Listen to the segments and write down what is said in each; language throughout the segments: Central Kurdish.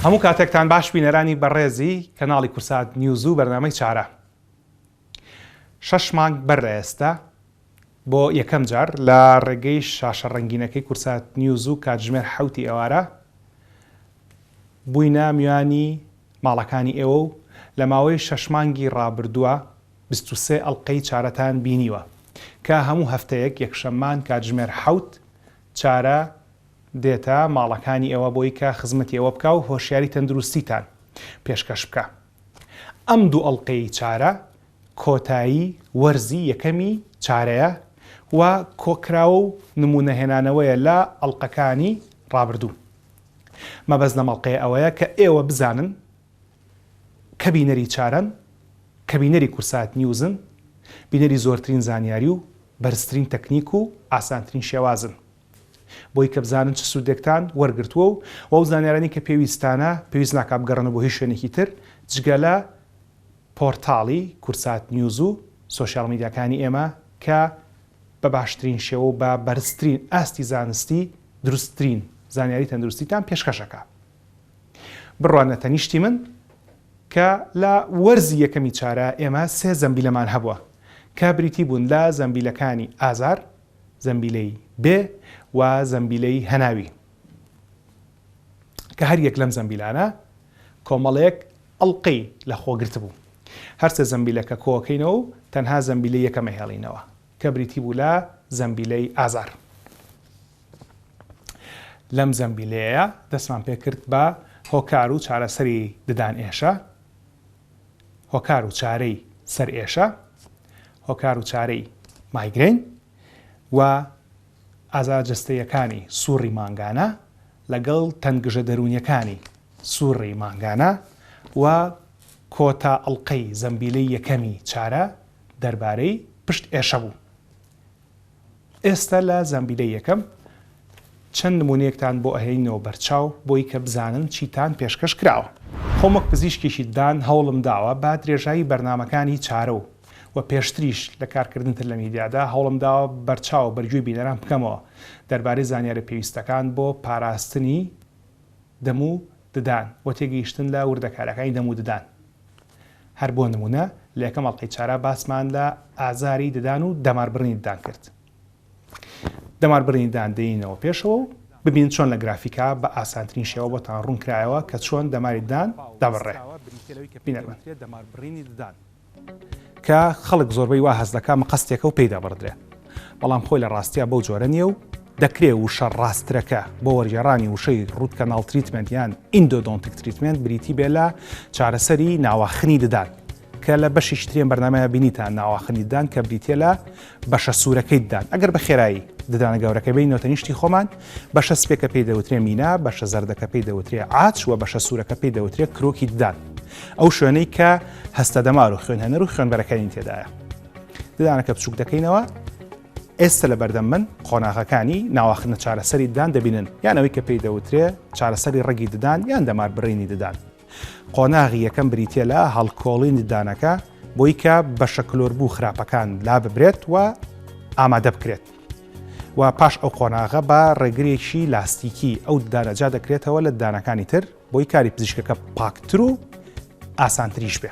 هەموو کاتێکتان باش بینەرانی بەڕێزی کەناڵی کورسات نیوز و بەرنامەی چارە. 6 مانگ بەر ئێستا بۆ یەکەم جار لە ڕێگەی شاشە ڕەنگینەکەی کورسات نیوز و کاتژمێر 7 ئێوارە بووینە میوانی ماڵەکانی ئێوە و لە ماوەی 6 مانگی ڕابردووە 23 ئەڵلقەی چارەتان بینیوە کە هەموو هەفتەیەک یەکشەممان کاتژمێر 7 چارە دێتە ماڵەکانی ئێوە بۆی کە خزمەتی ئێوە بکە و هۆشیاری تەندروستیتان پێشکەش بکە. ئەم دوو ئەڵلقەی چارە کۆتایی وەرزی یەکەمی چارەیە و کۆکراوە و نمونەهێنانەوەیە لە ئەڵلقەکانی ڕابردوو. مەبەست لەم ئەڵلقەیە ئەوەیە کە ئێوە بزانن کە بینەری چارەن، کە بینەری کورسات نیوزن، بینەری زۆرترین زانیاری و بەرزترین تەکنیک و ئاسانترین شێوازن بۆی کە بزانن چ سوودێکتان وەرگرتووە و ئەو زانیارانی کە پێویستانە پێویست ناکات بگەڕنە بۆ هیچ شوێنێکی تر جگە لە پۆرتاڵی کورسات نیوز و سۆشیال میدیاکانی ئێمە کە بە باشترین شێوە و بە بەرزترین ئاستی زانستی دروستترین زانیاری تەندروستیتان پێشکەشەکە. بڕوانە تەنیشتی من کە لە وەرزی یەکەمی چارە ئێمە 3 زەمبیلەمان هەبووە کە بریتی بوون لە زەمبیلەکانی ئازار، زەمبیلەی بێ و زەمبیلەی هەناوی کە هەر یەک لەم زەمبیلانە کۆمەڵەیەک ئەڵلقەی لە خۆگرت بوو. هەر سێ زەمبیلەکە کۆکەینەوە و تەنها زەمبیلەی یەکەمە هێڵینەوە کە بریتی بوو لە زەمبیلەی ئازار. لەم زەمبیلەیە دەستمان پێ کرد بە هۆکار و چارەسەری ددان ئێشە، هۆکار و چارەی سەر ئێشە، هۆکار و چارەی مایگرین و ئازارجەستەیەکانی سووڕی مانگانە لەگەڵ تەنگژە دەرونیەکانی سووڕی مانگانە و کۆتا ئەڵلقەی زەمبیلەی یەکەمی چارە دەربارەی پشت ئێشە بوو. ئێستا لە زەمبیلەی یەکەم چەند نمونەیەکتان بۆ ئەهێنینەوە بەرچاو بۆی کە بزانن چیتان پێشکەش کراوە. خۆمەک پزیشکێکی ددان هەوڵم داوە با درێژایی بەرنامەکانی چارە و پێشتریش لە کارکردنتر لە میدیادا هەوڵم داوە بەرچاو بەرگوێی بینەران بکەمەوە دەربارەی زانیارە پێویستەکان بۆ پاراستنی دەم و ددان و تێگەیشتن لە وردەکارەکانی دەم و ددان. هەر بۆ نمونە لە یەکەم ئەڵلقەی چارە باسمان لە ئازاری ددان و دەماربڕنی ددان کرد. دەماربڕنی ددان دێنینەوە پێشەوە و ببین چۆن لە گرافیکا بە ئاسانترین شێوە بۆتان ڕوونکرایەوە کە چۆن دەماری ددان دەبڕێ. بینەرمە کە خەڵک زۆربەی وا هەز دەکا مەقەستێکە و پێیدا بڕدرێ، بەڵام خۆی لە ڕاستیە بەو جۆرە نییە و دەکرێت وشە ڕاسترەکە بۆ وەرگێڕانی وشەی ڕوت کەناڵ تریتمنت یان ئیندۆدۆنتیک تریتمنت بریتی بێ لە چارەسەری ناواخنی ددان کە لە بەشی شترێن بەرنامەیە بینیتان ناواخنی ددان کە بریتە لە بەشە سوورەکەی ددان. ئەگەر بە خێرایی ددانە گەورەکە بینەوە تەنیشتی خۆمان بەشە سپێکە پێی دەوترێ مینا، بەشە زەردەکە پێی دەوترێ عاچ و بەشە سوورەکە پێی دەوترێت کرۆکی ددان، ئەو شوێنەی کە هەستە دەمار و خوێن هەنەر و خوێنبەرەکانی تێدایە. ددانەکە بچووک دەکەینەوە. ئێستا لە بەردەم من قۆناغەکانی ناواخنە چارەسەری ددان دەبینن، یان ئەوەی کە پێی دەوترێ چارەسەری ڕەگی ددان یان دەماربڕینی ددان. قۆناغی یەکەم بریتە لە هەڵکۆڵین ددانەکە بۆی کە بەشە کلۆربوو خراپەکان لا ببرێت و ئامادە بکرێت و پاش ئەو قۆناغە بە ڕێگرێکی لاستیکی ئەو ددانەجا دەکرێتەوە لە ددانەکانی تر بۆی کاری پزیشکەکە پاکتر و ئاسانتریش بێ.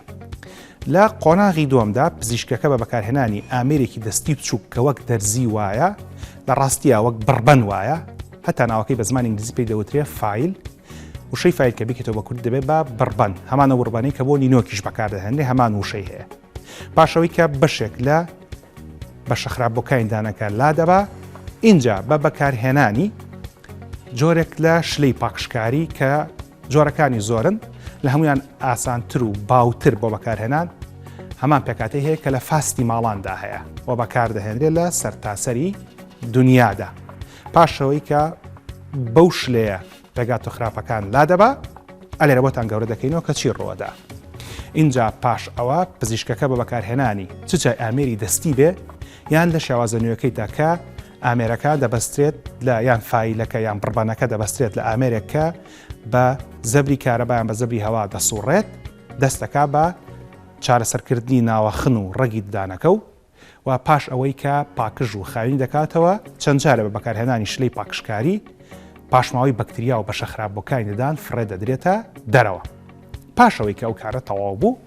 لە قۆناغی دووەمدا پزیشکەکە بە بەکارهێنانی ئامێرێکی دەستی بچووک کە وەک دەرزی وایە، لە ڕاستیە وەک بڕبەن وایە، هەتا ناوەکەی بە زمانی ئینگلیزی پێی دەوترێت فایل، وشەی فایل کە بکەیتەوە بە کورد دەبێت بە بڕبەن، هەمانە وڕبانەی کە بۆ نینۆکیش بەکاردەهێنرێ هەمان وشەی هەیە. پاشەوەی کە بەشێک لە بەشە خراپبووەکانی ددانەکە لا دەبا، اینجا بە بەکارهێنانی جۆرێک لە شلەی پاکشکاری کە جۆرەکانی زۆرن لە هەمویان ئاسانتر و باوتر بۆ بەکارهێنان، هەمان پێکاتەی هەیە کە لە فاستی ماڵاندا هەیە و بەکاردەهێنرێت لە سەرتاسەری دنیادا. پاشەوەی کە بەو شلەیە پێگات و خراپەکان لا دەبا، ئەلێرە بۆتان گەورە دەکەینەوە کە چی ڕۆدا. اینجا پاش ئەوە پزیشکەکە بە بەکارهێنانی چچە ئامێری دەستی بێ یان لە شێوازە نوێیەکەیدا کە ئامێرەکە دەبەسترێت لە یان فایلەکە یان بڕبانەکە دەبەسترێت لە ئامێرێکە بە زەبری کارەبایان بە زەبری هەوا دەسوڕێت، دەستەکە بە چارەسەرکردنی ناوەخن و ڕەگی ددانەکە و پاش ئەوەی کە پاکژ و خاوین دەکاتەوە چەند جارە بە بەکارهێنانی شلەی پاکشکاری پاشماوەی بەکتریا و بەشە خراپبووەکانی فڕێ دەدرێتە دەرەوە. پاشەوەی کە ئەو کارە تەواو بوو،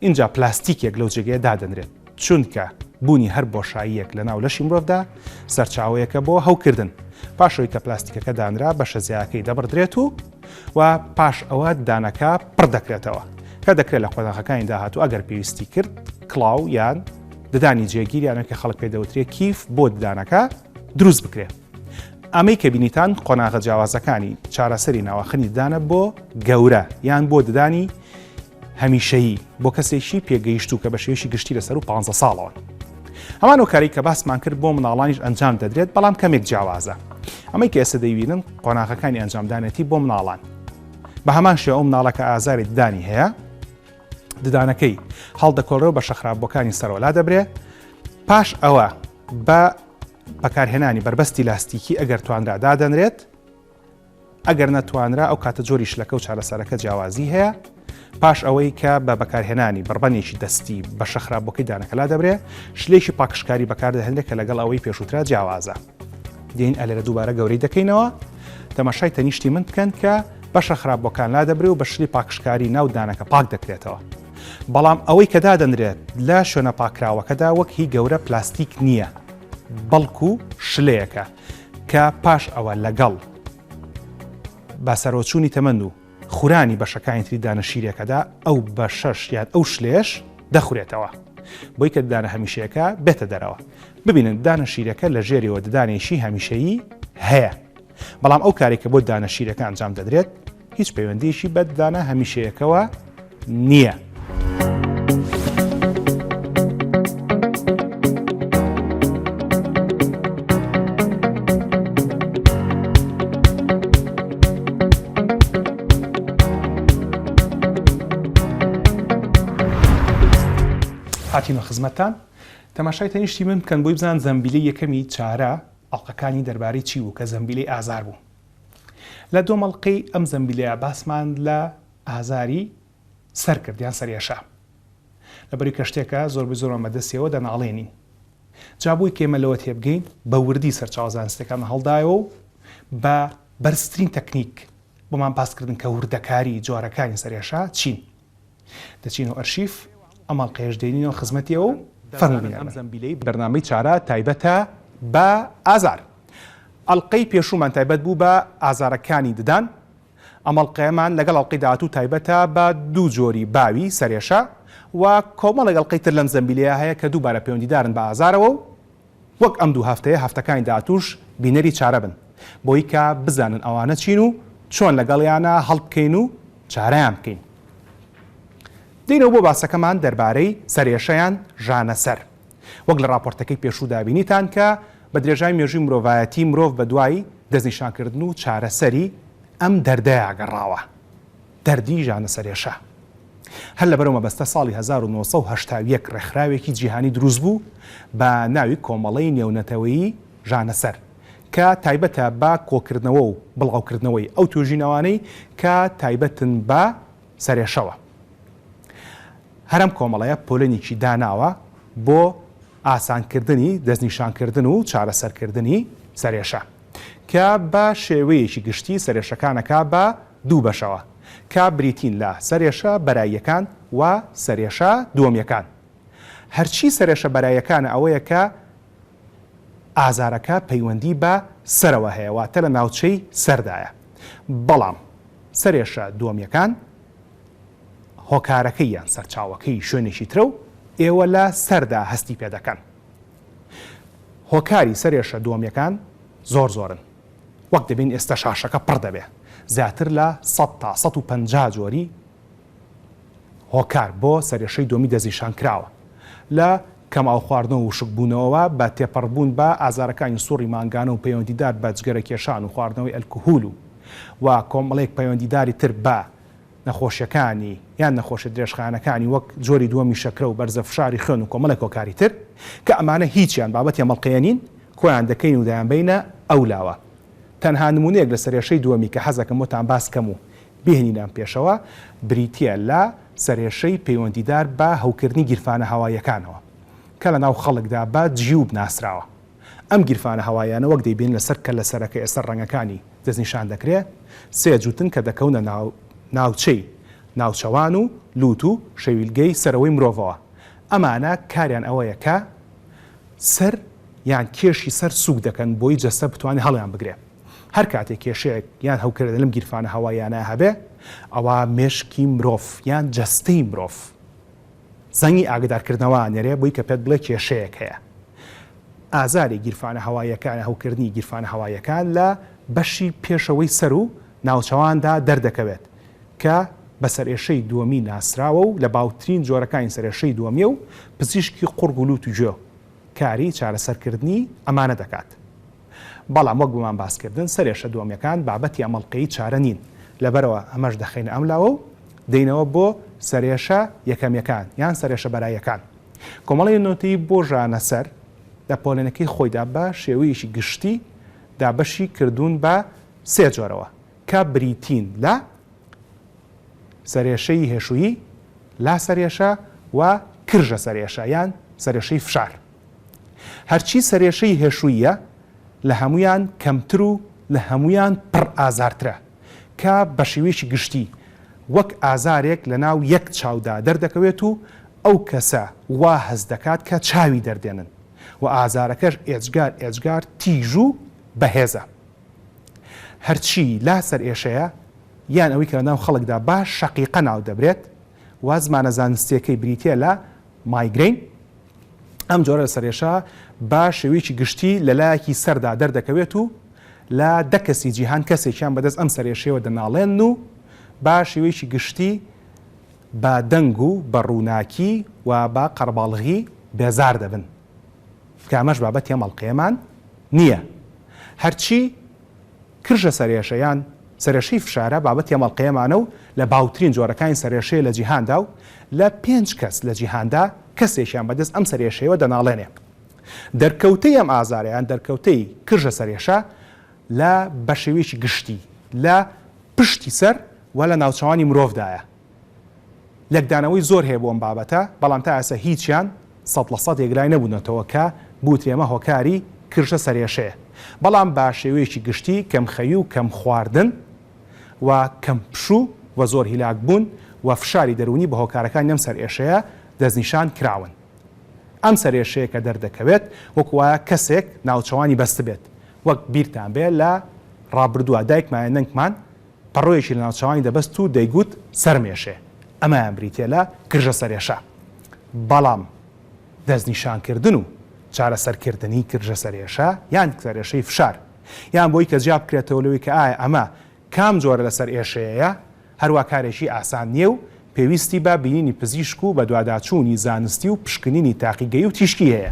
اینجا پلاستیکێک لەو جێگەیە دادەنرێت، چونکە بوونی هەر بۆشاییەک لە ناو لەشی مرۆڤدا سەرچاوەیەکە بۆ هەوکردن. پاشەوەی کە پلاستیکەکە دانرا بەشە زیاکەی دەبڕدرێت و پاش ئەوە دانەکە پڕ دەکرێتەوە کە دەکرێت لە قۆناغەکانی داهاتوو ئەگەر پێویستی کرد کڵاو یان ددانی جێگیریانە کە خەڵک پێ دەوترێت کیف بۆ ددانەکە دروست بکرێت. ئەمەی کە بینیتان قۆناغە جیاوازەکانی چارەسەری ناوەخنی ددانە بۆ گەورە یان بۆ ددانی هەمیشەیی بۆ کەسێکی پێگەیشتوو کە بە شێوەیەکی گشتی لەسەر و 15 ساڵەوە. هەمان ئەو کاری کە باسمان کرد بۆ مناڵانیش ئەنجام دەدرێت، بەڵام کەمێک جیاوازە. ئەمەی کە ئێستا دەیبینن قۆناغەکانی ئەنجامدانێتی بۆ مناڵان. بە هەمان شێوە ئەو مناڵەکە ئازاری ددانی هەیە، ددانەکەی هەڵدەکۆڵێەوە بە شەخراپبووەکانی سەرۆلا دەبرێت. پاش ئەوە بە بەکارهێنانی بربەستی لاستیکی ئەگەر توانرا دادەنرێت، ئەگەر نەتوانرا ئەو کاتە جۆری شلەکە و چارەسەرەکە جیاوازی هەیە. پاش ئەوەی کە بە بەکارهێنانی بڕبەنێکی دەستی بە شەخراپبووەکەی دانەکەلا دەبرێت، شلێکی پاکشکاری بەکاردەهێنرێت کە لەگەڵ ئەوەی پێشووترا جیاوازە. دێن ئەلێرە دووبارە گەورەی دەکەینەوە، تەماشای تەنیشتی من بکەن کە بە شەخراپبووەکان لا دەبرێت و بە شلی پاکشکاری ناو دانەکە پاک دەکرێتەوە. بەڵام ئەوەی کە دادەنرێت لە شوێنە پاکراوەکەدا وەک هی گەورە پلاستیک نییە، بەڵکو شلەیەکە کە پاش ئەوە لەگەڵ باسەرۆچوونی تەمەند و خورانی بەشەکانی تری دانەشیرەکەدا ئەو بە شەش یان ئەو شلێش دەخورێتەوە، بۆی کە ددانە هەمیشەیەەکە بێتە دەرەوە. ببینن دانەشیرەکە لە ژێریەوە ددانێکی هەمیشەیی هەیە، بەڵام ئەو کارێک کە بۆ دانەشیرەکە ئەنجام دەدرێت هیچ پەیوەندیشی بە ددانە هەمیشەیەکەوە نییە. هاتینە خزمەتتان، تەماشای تەنیشتی من بکەن بۆی بزان زەمبیلەی یەکەمی چارە ئەڵلقەکانی دەربارەی چی بوو کە زەمبیلەی ئازار بوو. لە دۆ مەڵقەی ئەم زەمبیلەیە باسمان لە ئازاری سەر کردیان سەرێشە، لەبەری کە شتێکە زۆربەی زۆر مەدەستیەوە دەناڵێنین. جابووی کێمە لەوە تێبگەین بە وردی سەرچاوزانستەکان هەڵدایەوە و بە بەرزترین تەکنیک بۆمان پاسکردن کە وردەکاری جۆرەکانی سەرێشە چین. دەچین و ئەرشیف ئەماڵقەیەش دێنینەوە خزمەتیەوە و فەرموبینە ئەم زەمبیلەی بەرنامەی چارە تایبەتە بە ئازار. ئەڵلقەی پێشومان تایبەت بوو بە ئازارەکانی ددان. ئەمەڵقەیەمان لەگەڵ ئەڵلقەی داهاتوو تایبەتە بە دوو جۆری باوی سەرێشە و کۆمەڵێک ئەڵلقەی تر لەم زەمبیلەیە هەیە کە دووبارە پەیوەندیدارن بە ئازارەوە و وەک ئەم دوو هەفتەیە هەفتەکانی داهاتووش بینەری چارە بن، بۆی کە بزانن ئەوانە چین و چۆن لەگەڵیانە هەڵبکەین و چارەیان بکەین. دینەوە بۆ باسەکەمان دەربارەی سەرێشەیان ژانەسەر. وەک لە راپۆرتەکەی پێشوو دابینیتان کە بە درێژای مێژووی مرۆڤایەتی مرۆڤ بە دوای دەستنیشانکردن و چارەسەری ئەم دەردەیە گەڕاوە، دەردی ژانەسەرێشە. هەر لەبەرەوە مەبەستە ساڵی 1970 ڕێکخراوێکی جیهانی دروست بوو بە ناوی کۆمەڵەی نێونەتەوەیی ژانەسەر کە تایبەتە بە کۆکردنەوە و بڵاوکردنەوەی ئەو توێژینەوانەی کە تایبەتن بە سەرێشەوە. هەرم کۆمەڵەیە پۆلێنێکی داناوە بۆ ئاسانکردنی دەستنیشانکردن و چارەسەرکردنی سەرێشە کە بە شێوەیەکی گشتی سەرێشەکانەکە بە دوو بەشەوە کە بریتین لە سەرێشە بەراییەکان و سەرێشە دووەمیەکان. هەرچی سەرێشە بەراییەکانە ئەوەیە کە ئازارەکە پەیوەندی بە سەرەوە هەیە، واتە لە ناوچەی سەردایە. بەڵام سەرێشە دووەمیەکان هۆکارەکەی یان سەرچاوەکەی شوێنێکی ترە و ئێوە لە سەردا هەستی پێ دەکەن. هۆکاری سەرێشە دووەمیەکان زۆر زۆرن، وەک دەبین ئێستا شاشەکە پڕ دەبێ، زیاتر لە 100 تا 150 جۆری هۆکار بۆ سەرێشەی دووەمی دەستنیشان کراوە لە کەماو خواردنەوە و شکبوونەوە بە تێپەڕبوون بە ئازارەکانی سوڕی مانگانە و پەیوەندیدار بە جگەرە کێشان و خواردنەوەی ئەلکوهول و کۆمەڵێک پەیوەندیداری تر بە نەخۆشیەکانی یان نەخۆشی درێژخانەکانی وەک جۆری دووەمی شەکرە و بەرزە فشاری خوێن و کۆمەڵێک هۆکاری تر کە ئەمانە هیچیان بابەتی ئەمەڵقەیەنین کۆیان دەکەین و دەیان بینە ئەولاوە. تەنها نمونەیەک لە سەرێشەی دووەمی کە حەزەکەم وتان باس کەم و بهێنینان پێشەوە بریتیە لە سەرێشەی پەیوەندیدار بە هەوکردنی گیرفانە هەواییەکانەوە کە لە ناو خەڵکدا بە جیوب ناسراوە. ئەم گیرفانە هەوایانە وەک دەیبین لەسەر کە لە سەرەکە ئێستا ڕەنگەکانی دەستنیشان دەکرێت سێ جوتن کە دەکەونە ناوچەی ناوچەوان و لووت و شەویلگەی سەرەوەی مرۆڤەوە. ئەمانە کاریان ئەوەیە کە سەر یان کێشی سەر سوک دەکەن بۆی جەستە بتوانێت هەڵیان بگرێت. هەر کاتێک کێشەیەک یان هەوکردە لەم گیرفانە هەوایانە هەبێ ئەوە مێشکی مرۆڤ یان جەستەی مرۆڤ زەنگی ئاگدارکردنەوە نێرێ بۆی کە پێت بڵێ کێشەیەک هەیە. ئازاری گیرفانە هەوایەکان هەوکردنی گیرفانە هەوایەکان لە بەشی پێشەوەی سەر و ناوچەواندا دەردەکەوێت کە بە سەرێشەی دووەمی ناسراوە و لە باوترین جۆرەکانی سەرێشەی دووەمیە و پزیشکی قورگ و لووت و گوێ کاری چارەسەرکردنی ئەمانە دەکات. بەڵام وەک بمان باسکردن سەرێشە دووەمیەکان بابەتی ئەمەڵقەی چارە نین لەبەرەوە ئەمەش دەخینە ئەملاوە و دەینەوە بۆ سەرێشە یەکەمیەکان یان سەرێشە بەرایەکان. کۆمەڵی نوتەی بۆ ژانە سەر لە پۆلێنەکەی خۆیدا بە شێوەیەکی گشتی دابەشی کردوون بە سێ جۆرەوە کە بریتین لە سەرێشەی هێشویی لا سەرێشە و کرژە سەرێشە یان سەرێشەی فشار. هەرچی سەرێشەی هێشویە لە هەمویان کەمتر و لە هەمویان پڕ ئازارترە کە بە شێوەیەکی گشتی وەک ئازارێک لە ناو یەک چاودا دەردەکەوێت و ئەو کەسە وا هەز دەکات کە چاوی دەردێنن و ئازارەکەش ئێجگار تیژ و بەهێزە. هەرچی لا سەر ئێشەیە یان ئەوەی کە لە ناو خەڵکدا باش شەقیقە ناو دەبرێت و زمانە زانستیەکەی بریتە لە مایگرین. ئەم جۆرە لە سەرێشە با شێوەیەکی گشتی لە لایەکی سەردا دەردەکەوێت و لە دە کەسی جیهان کەسێکیان بەدەست ئەم سەرێشەوە دەناڵێن و با شێوەیەکی گشتی بە دەنگ و بە ڕووناکی و با قەرباڵغی بێزار دەبن کامەش بابەتی ئەمەڵقەیەمان نییە. هەرچی کرژە سەرێشەیان سەرێشەی فشارە بابەتی ئەمەڵقەیەمانە و لە باوترین جۆرەکانی سەرێشەیە لە جیهاندا و لە 5 کەس لە جیهاندا کەسێکیان بەدەست ئەم سەرێشەیەوە دەناڵێنێ. دەرکەوتەی ئەم ئازاریان دەرکەوتەی کرژە سەرێشە لە بەشێوەیەکی گشتی لە پشتی سەر و لە ناوچەوانی مرۆڤدایە. لەکدانەوەی زۆر هەیە بۆ ئەم بابەتە بەڵام تا ئێستا هیچیان 100% یەکلای نەبوونەتەوە کە بوترێمە هۆکاری کرژە سەرێشەیە. بەڵام با شێوەیەکی گشتی کەم خەوی و کەم خواردن و کەم پشوو و زۆر هیلاک بوون و فشاری دەرونی بە هۆکارەکان ئەم سەرێشەیە دەستنیشان کراون. ئەم سەرێشەیە کە دەردەکەوێت وەکوایە کەسێک ناوچەوانی بەست بێت وەک بیرتان بێت لە ڕابردووە دایکمان نەنگمان پەڕۆیەکی لە ناوچەوانی دەبەست و دەیگوت سەرمێشێ. ئەمەیان بریتێ لە کرژە سەرێشە. بەڵام دەستنیشانکردن و چارەسەرکردنی کرژە سەرێشە یان سەرێشەی فشار یان بۆی کە جیاب بکرێتەوە لەوەی کە ئایا ئەمە کام جۆرە لەسەر ئێشەیە هەروە کارێکی ئاسان نییە و پێویستی بە بینینی پزیشک و بە دواداچوونی زانستی و پشکنینی تاقیگەی و تیشکی هەیە.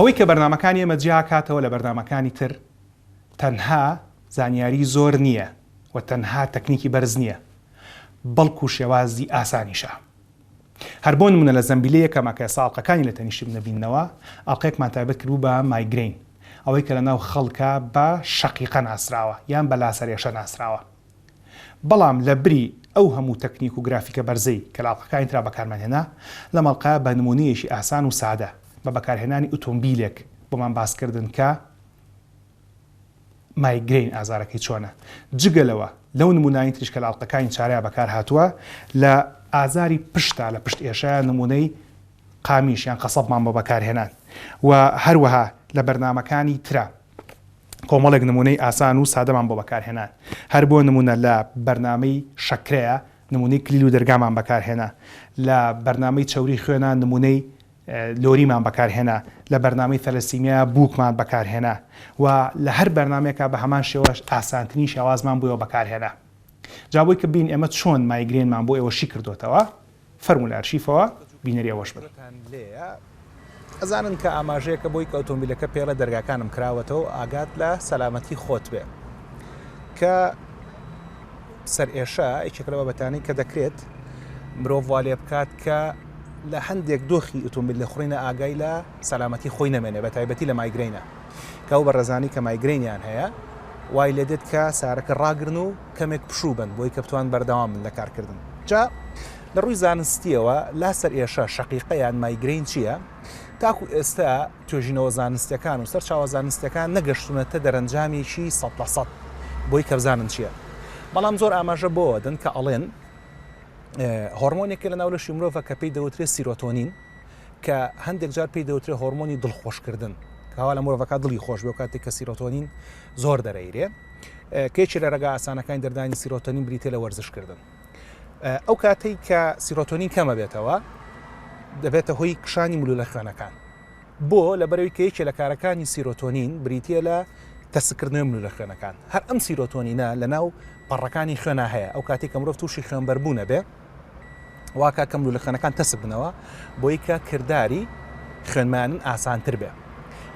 ئەوەی کە بەرنامەکانی ئێمە جیا کاتەوە لە بەرنامەکانی تر تەنها زانیاری زۆر نییە و تەنها تەکنیکی بەرز نییە بەڵکو شێوازی ئاسانیشە. هەر بۆ نمونە لە زەمبیلەیەکەمە کە ساڵقەکانی لە تەنیشت نەبینەوە ئەڵلقەیەکمان تایبەت کرد بە مایگرین ئەوەی کە لە ناو خەڵکە بە شەقیقە ناسراوە یان بە لاسەرێشە ناسراوە. بەڵام لە بری ئەو هەموو تەکنیک و گرافیکە بەرزەی کە لاڵقەکانی ترا بەکارمانهێنا لە مەڵقە بە نمونەیەکی ئاسان و سادە بە بەکارهێنانی ئۆتۆمبیلێک بۆمان باسکردن کە مایگرین ئازارەکەی چۆنە. جگەلەوە لەو نمونانی تریش کە لاڵقەکانی چارەیە بەکار هاتووە لە ئازاری پشتا لە پشت ئێشەیە نمونەی قامیشیان قەسەبمان بۆ بەکارهێنان و هەروەها لە بەرنامەکانی ترا کۆمەڵێک نمونەی ئاسان و سادەمان بۆ بەکارهێنان. هەر بۆ نمونە لە بەرنامەی شەکرەیە نمونەی کلیل و دەرگامان بەکارهێنا، لە بەرنامەی چەوری خوێنە نمونەی لۆریمان بەکارهێنا، لە بەرنامەی تەلەسیمیا بووکمان بەکارهێنا و لە هەر بەرنمێکە بە هەمان شێوەش ئاسانترین شێوازمان بۆیەوە بەکارهێنا. جابووی کە بین ئێمە چۆن مایگرێنمان بۆ ئێوەشی کردوتەوە فەرموولە ئەرشیفەوە بینەری ئەوەش بن. ئەزانن کە ئاماژەیەکە بۆی کە ئۆتۆمبیلەکە پێڵە دەرگاکانم کراوەتەوە ئاگات لە سەلامەتی خۆت بێ کە سەر ئێشە ئەیکێکەوە بەتانی کە دەکرێت مرۆڤ وا لێ بکات کە لە هەندێک دۆخی ئۆتۆمبیل لە خوڕینە ئاگای لە سەلامەتی خۆی نەمێنێ بە تایبەتی لە مایگرینە کە ئەو بەڕێزانی کە مایگرینیان هەیە وای لێ دێت کە سارەکە ڕاگرن و کەمێک پشوو بن بۆی کە بتوان بەردەوام بن لە کارکردن. جا لە ڕووی زانستیەوە لاسەر ئێشە شەقیقەیان مایگرین چییە؟ تاکو ئێستا توێژینەوە زانستیەکان و سەر چاوە زانستیەکان نەگەشتونەتە دەرەنجامیشی 100% بۆی کە بزانن چییە. بەڵام زۆر ئاماژە بۆ دەن کە ئەڵێن هۆرمۆنێکە لە ناو لەشی مرۆڤە کە پێی دەوترێت سیرۆتۆنین کە هەندێک جار پێی دەوترێت هۆرمۆنی دڵخۆشکردن کەوا لە مرۆڤەکە دڵی خۆش بێ کاتێک کە سیرۆتۆنین زۆر دەرەیرێ کێکی لە ڕێگا ئاسانەکانی دەردانی سیرۆتۆنین بریتێ لە وەرزشکردن. ئەو کاتەی کە سیرۆتۆنین کەمە بێتەوە دەبێتە هۆی کشانی مولولە خوێنەکان بۆ لەبەرەوەی کە یەکێ لە کارەکانی سیرۆتۆنین بریتە لە تەسکردنەوەی مولولە خوێنەکان. هەر ئەم سیرۆتۆنینە لە ناو پەڕەکانی خوێنە هەیە ئەو کاتێک کە مرۆڤ تووشی خوێنبەربوونە بێ واکە کە مولولە خوێنەکان تەسک بنەوە بۆی کە کردداری خوێنمانن ئاسانتر بێ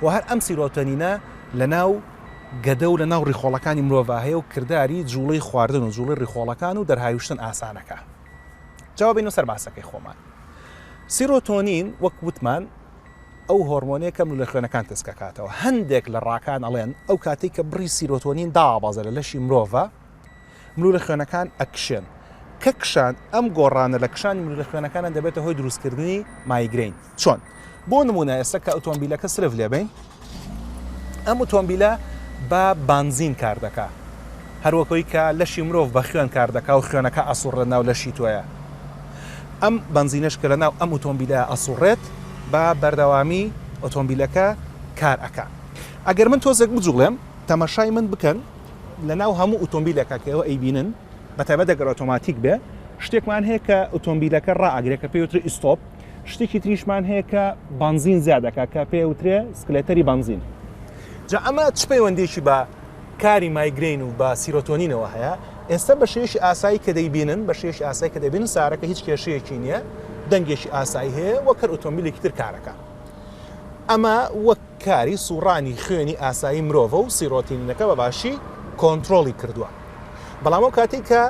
و هەر ئەم سیرۆتۆنینە لە ناو گەدە و لە ناو ڕیخۆڵەکانی مرۆڤ هەیە و کردداری جوڵەی خواردن و جوڵی ڕیخۆڵەکان و دەرهاویشتن ئاسانەکە. جوابین و سەر باسەکەی خۆمان. سیرۆتۆنین وەک وتمان ئەو هۆرمۆنەیە کە مولولە خوێنەکان تەسکەکاتەوە. هەندێک لە ڕاکان ئەڵێن ئەو کاتێک کە بڕی سیرۆتۆنین دابازە لە لەشی مرۆڤە مولولە خوێنەکان ئەکشێن کە کشان ئەم گۆڕانە لە کشانی مولولە خوێنەکانە دەبێتە هۆی دروستکردنی مایگرین. چۆن؟ بۆ نمونە ئێستا کە ئۆتۆمبیلەکە سلف لێبین ئەم ئۆتۆمبیلە بە بانزین کار دەکا هەروەکەوەی کە لەشی مرۆڤ بە خوێن کار دەکا و خوێنەکە ئەسوڕ لە ناو لەشی تۆیە. ئەم بنزینەش کە لە ناو ئەم ئۆتۆمبیلە ئەسوڕێت بە بەردەوامی ئۆتۆمبیلەکە کار ئەکا. ئەگەر من تۆزێک بجوڵێم تەمەشای من بکەن لە ناو هەموو ئۆتۆمبیلەکە کە ئێوە ئەیبینن بەتایبەت ئەگەر ئۆتۆماتیک بێ شتێکمان هەیە کە ئۆتۆمبیلەکە ڕائەگرێت کە پێوترێ ئیستۆپ، شتێکی تریشمان هەیە کە بنزین زیادەکە کە پێوترێ سکلێتەری بنزین. جا ئەمە چ پەیوەندێکی بە کاری مایگرین و بە سیرۆتۆنینەوە هەیە؟ ئێستا بە شێوەیەکی ئاسایی کە دەیبینن بە شێوەیەکی ئاسایی کە دەبینن سارەکە هیچ کێشەیەکی نییە، دەنگێکی ئاسایی هەیە وەکە ئۆتۆمبیلێکی تر کارەکە. ئەمە وەک کاری سوڕانی خوێنی ئاسایی مرۆڤە و سیرۆتۆنینەکە بە باشی کۆنتترۆلی کردووە. بەڵام ئەو کاتێک کە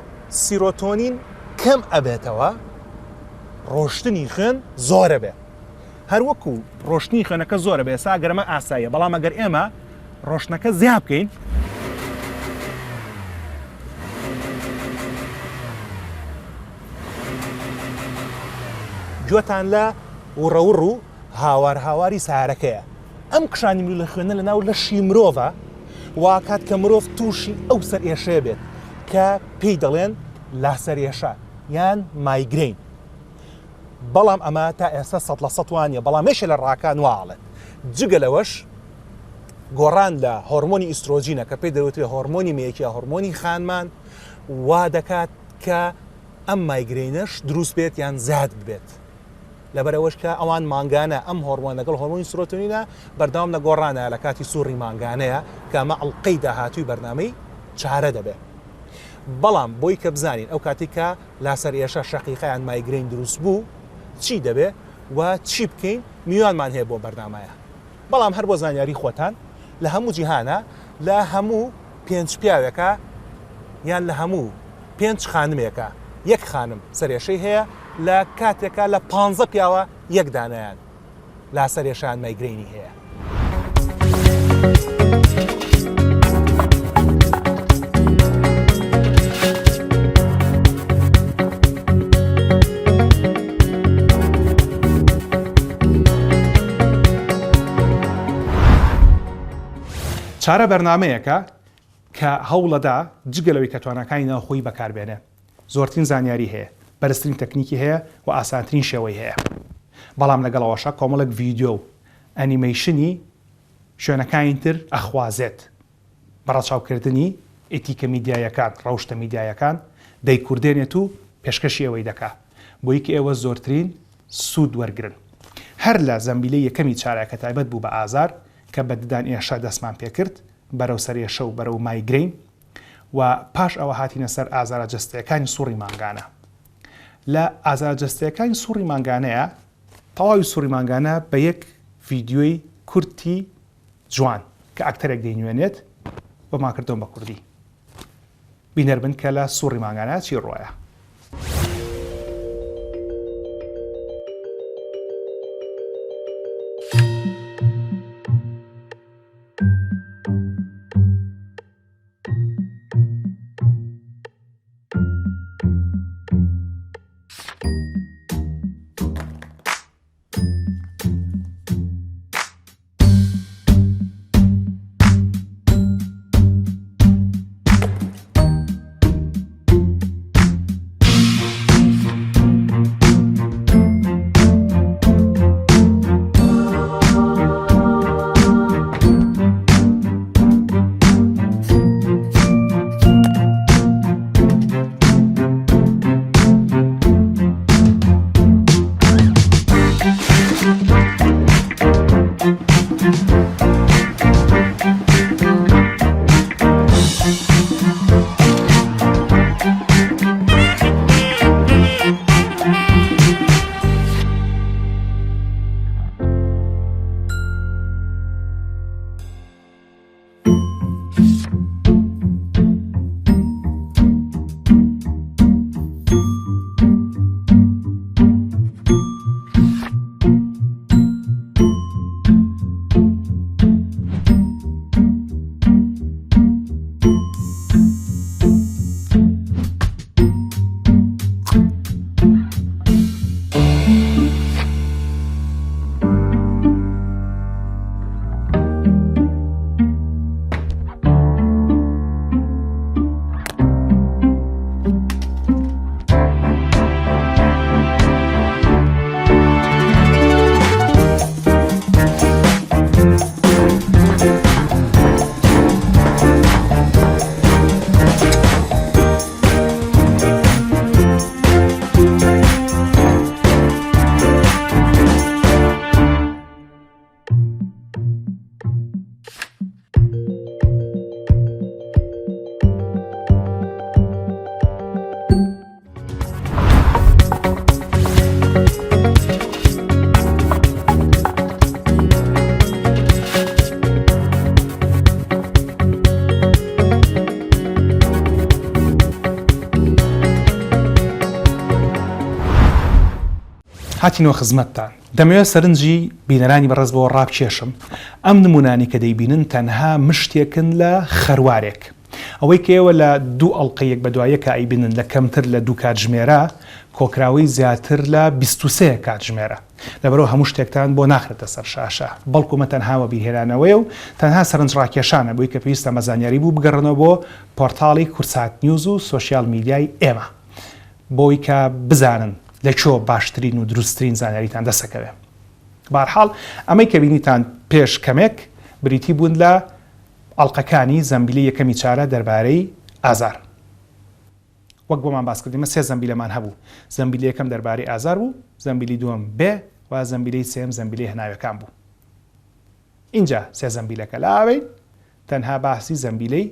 سیرۆتۆنین کەم ئەبێتەوە ڕۆشتنی خوێن زۆرە بێ. هەروەکو ڕۆشتنی خوێنەکە زۆرە بێ ئێستا گەرمە ئاساییە، بەڵام ئەگەر ئێمە ڕۆشنەکە زیاد بکەین گوێتان لە وڕەوڕ و هاواری سارەکەیە. ئەم کشانی مولولە خوێنە لە ناو لەشی مرۆڤە واکات کە مرۆڤ تووشی ئەو سەر ئێشەیە بێت کە پێی دەڵێن لاسەر ئێشە یان مایگرین. بەڵام ئەمە تا ئێستا 100% وانە، بەڵام مێشە لە ڕاکان واڵێت جگە لەوەش گۆڕان لە هۆرمۆنی ئیسترۆجینە کە پێی دەوترێت هۆرمۆنی مەیەکی هۆرمۆنی خانمان وا دەکات کە ئەم مایگرینەش دروست بێت یان زیاد بێت. لەبەرەوەش کە ئەوان مانگانە ئەم هۆرمۆن لەگەڵ هۆرمۆنی سیرۆتۆنینە بەردەوام لە گۆڕانە لە کاتی سووڕی مانگانەیە کە ئەمە ئەڵقەی داهاتووی بەرنامەی چارە دەبێت. بەڵام بۆی کە بزانین ئەو کاتی کە لاسەر ئێشە شەقیقەیان مایگرین دروست بوو چی دەبێ و چی بکەین میوانمان هەیە بۆ بەردامایە. بەڵام هەر بۆ زانیاری خۆتان لە هەموو جیهانە لە هەموو 5 پیاوێکە یان لە هەموو 5 خانمێکە یەک خانم سەرێشەی هەیە لە کاتێکە لە 15 پیاوە یەک دانایان لاسەر ئێشەیان مایگرینی هەیە. چارە بەرنمەیەکە کە هەوڵەدا جگەلەوەی کە توانەکانی ناوخۆی بەکاربێنێ زۆرترین زانیاری هەیە، بەرزترین تەکنیکی هەیە و ئاسانترین شێوەی هەیە. بەڵام لەگەڵەوەشە کۆمەڵک ڤیدیۆ و ئەنیمەیشنی شوێنەکانی تر ئەخوازێت بەڕەچاوکردنی ئێتیکە میدیایەکان ڕەوشتە میدیایەکان دەیکوردێنێت و پێشکەشی ئەوەی دەکا بۆی کە ئێوە زۆرترین سوود وەرگرن. هەر لە زەمبیلەی یەکەمی چارەکە تایبەت بوو بە ئازار کە بە ددان ئێشە دەستمان پێکرد بەرەو سەرێشە و بەرەو مایگرین و پاش ئەوە هاتینە سەر ئازارە جەستەکانی سووڕی مانگانە. لە ئازارە جەستەکانی سووڕی مانگانەیە تەواوی سووڕی مانگانە بە یەک ڤیدیۆی کورتی جوان کە ئاکتەرێک دەینوێنێت بەمان کردەوە بە کوردی. بینەربن کە لە سووڕی مانگانە چی ڕۆیە. هاتینەوە خزمەتتان دەمەوێت سەرنجی بینەرانی بەڕێز بەوە ڕابکێشم ئەم نمونانی کە دەیبینن تەنها مشتێکن لە خەروارێک ئەوەی کە ئێوە لە دوو ئەڵلقەیەک بە دوایەکە ئەیبینن لە کەمتر لە دوو کاتژمێرە کۆکراوەی زیاتر لە 23 کاتژمێرە لەبەرەوە هەموو شتێکتان بۆ ناخرێتە سەر شاشە بەڵکومە تەنهاوە بیرهێنانەوەی و تەنها سەرنج ڕاکێشانە بۆی کە پێویستە مەزانیاری بوو بگەڕنەوە بۆ پۆرتاڵی کورسات نیوز و سۆشیال میدیای ئێمە بۆی کە بزانن لەکۆ باشترین و دروستترین زانیاریتان دەسەکەوێ. بەهەرحاڵ ئەمەی کە بینیتان پێش کەمێک بریتی بوون لە ئەڵلقەکانی زەمبیلی یەکەمی چارە دەربارەی ئازار. وەک بۆمان باس کردیمە سێ زەمبیلەمان هەبوو. زەمبیلی یەکەم دەربارەی ئازار بوو، زەمبیلی دووەم بێ و زەمبیلەی سێم زەمبیلەی هەناویەکان بوو. اینجا سێ زەمبیلەکە لاوەی تەنها باسی زەمبیلەی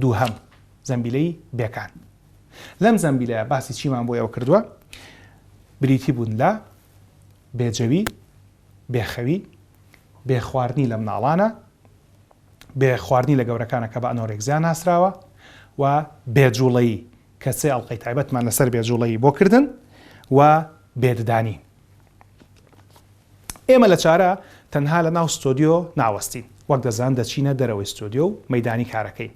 دووهەم زەمبیلەی بێکان. لەم زەمبیلەیە باسی چیمان بۆ ئێوە کردووە؟ بریتی بوون لە بێجەوی، بێخەوی، بێخواردنی لە مناڵانە، بێخواردنی لە گەورەکانە کە بە ئەنۆرێکزیا ناسراوە و بێجوڵەیی کە سێ ئەڵلقەی تایبەتمان لەسەر بێجوڵەیی بۆ کردن و بێددانی. ئێمە لە چارە تەنها لە ناو ستۆدیۆ ناوەستین وەک دەزان دەچینە دەرەوەی ستۆدیۆ و مەیدانی کارەکەی.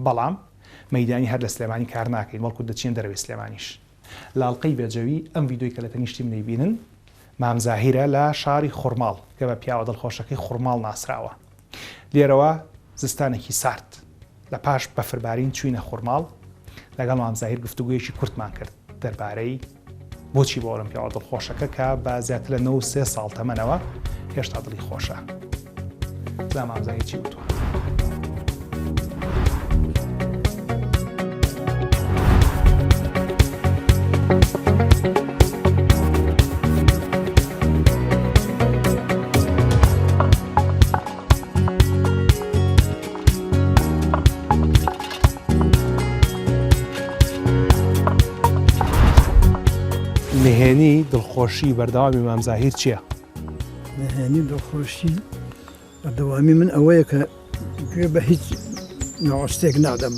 بەڵام مەیدانی هەر لە سلێمانی کار ناکەین وەڵکو دەچین دەرەوەی سلێمانیش. لاڵقەی بێجەوی ئەم ڤیدۆی کە لە تەنیشتیم نەیبینن مامزاهیرە لە شاری خوڕماڵ کە بە پیاوە دڵخۆشەکەی خوڕماڵ ناسراوە. لێرەوە زستانێکی سارد لە پاش بەفربارین چوینە خوڕماڵ لەگەڵ مامزاهیر گفتوگویەکی کورتمان کرد دەربارەی بۆچی بۆ ئەم پیاوە دڵخۆشەکە کە بە زیاتر لە 93 ساڵ تەمەنەوە هێشتا دڵی خۆشە. زا مامزاهیر چی وتووە؟ نهێنی دڵخۆشی بەردەوامی مامزاهیر چییە؟ نهێنی دڵخۆشی بەردەوامی من ئەوەیە کە گوێ بە هیچ ناوەستێک نادەم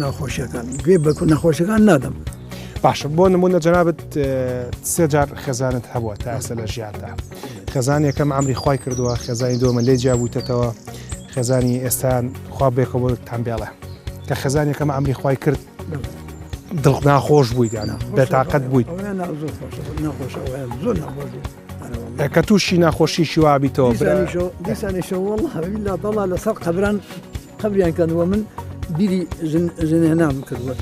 ناخۆشیەکان گوێ بە نەخۆشیەکان نادەم. باشە بۆ نمونە جەنابەت سێ جار خێزانت هەبووە تا ئێستا لە ژیاندا. خێزان یەکەم ئەمری خوای کردووە، خێزانی دووەمە لێ جیابوویتەوە، خێزانی ئێستان خوا بێکەوە بۆ تان بێڵێ کە خێزان یەکەم ئەمری خوای کرد دڵ ناخۆش بوویت یان بێتاقەت بوویت ناخۆش زۆر ناخۆش کە تووشی ناخۆشیشی وابیتەوە دیسانیشە وەڵڵا دەڵا لەسەر قەبریان کردووە من بیری ژنێنام کردووە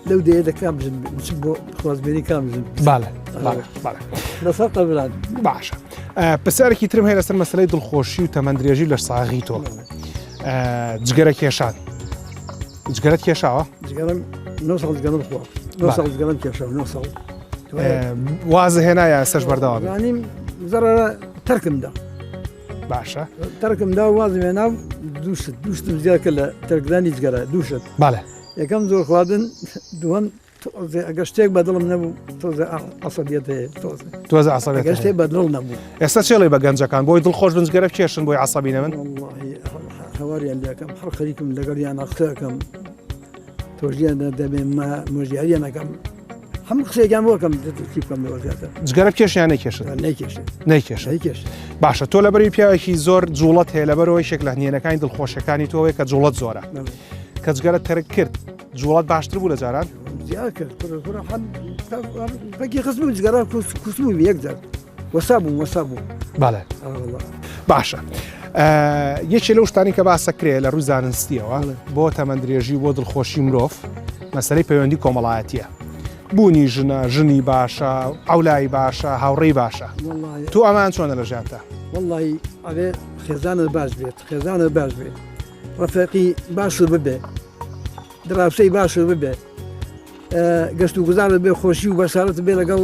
لەو دەیە کام بۆ خوازبێنی کام لەسەر قەبران باشە پرسیارێکی ترم هەیە لەسەر مەسەلەی دڵخۆشی و تەمەندرێژی لە ساغی تۆ جگەرە کێشان جگەرت کێشاوە؟ جگەرم 9 ساڵ جگەرم خوا 9 ساڵ جگەرم کێشاوە 9 ساڵ وازە هێنایە سەش بەردەوام زانیم زەرەرە تەرکمدا باشە تەرکمدا وازم هێناو دووشتم زیادکە لە تەرکدانی جگەرە دووشت باڵێ یەکەم زۆر خواردن دووەم ئەگەر شتێک بەدڵم نەبوو تۆزە عەسەبیەت هەیە تۆزە عەسەبیەت ئەگەر شتێک بەدڵ نەبوو ئێستا چێڵێ بە گەنجەکان بۆی دڵخۆش بن جگەرە بکێشن بۆی عەسەبی نەبن هەواریان لەکەم هەر خەریکم لەگەڵیان قسەکەم تۆژیان دەبێ مۆژیاریان ئەەکەم هەموو قسەیەکیان بۆکەم چی بکەم لەوە زیاتر جگەرە بکێشیان نەیکێشن نەیکێش باشە تۆ لەبەری پیاوێکی زۆر جوڵەت هەیە لەبەرەوەی شێک لە هەنیێنەکانی دڵخۆشەکانی تۆەوەی کە جوڵەت زۆرە کە جگەرە تەرک کرد جوڵەت باشتر بوو لە جاران زیاد کرد بەکی خستبوو جگەرە کوسبوو یەکجار وەسا بوو باڵێ باشە یەکێ لەو شتانی کە باسەکرێ لە ڕووی زانستیەوە بۆ تەمەندرێژی بۆ دڵخۆشی مرۆڤ مەسەلەی پەیوەندی کۆمەڵایەتیە بوونی ژنی باشە ئەولای باشە هاوڕێی باشە تو ئەمان چۆنە لە ژیانتە وەڵڵی ئەوێ خێزانت باش بێت ڕەفێقی باش ببێ دراوسەی باش ببێ گەشت و گوزارت بێ خۆشی و بەشارەت بێ لەگەڵ